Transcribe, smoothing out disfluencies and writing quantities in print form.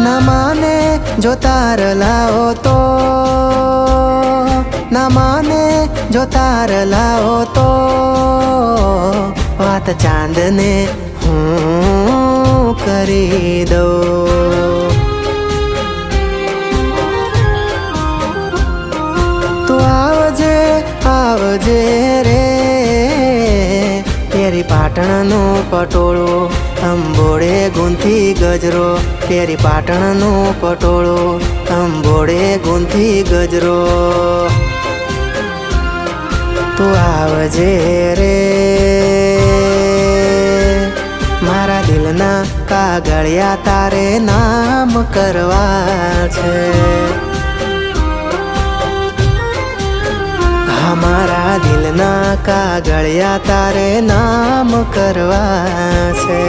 ના માને જો તાર લાવો તો, ના માને જો તાર લાવો તો વાત ચાંદને હું કરી દઉં. તું આવજે આવજે રે પેરી પાટણનું પટોળું, અંબોડે ગુંથી ગજરો. પેરી પાટણનું પટોળું, અંબોડે ગુંથી ગજરો. તું આવજે રે મારા દિલના કાગળિયા તારે નામ કરવા છે. મારા દિલના કાગળિયા તારે નામ કરવા છે.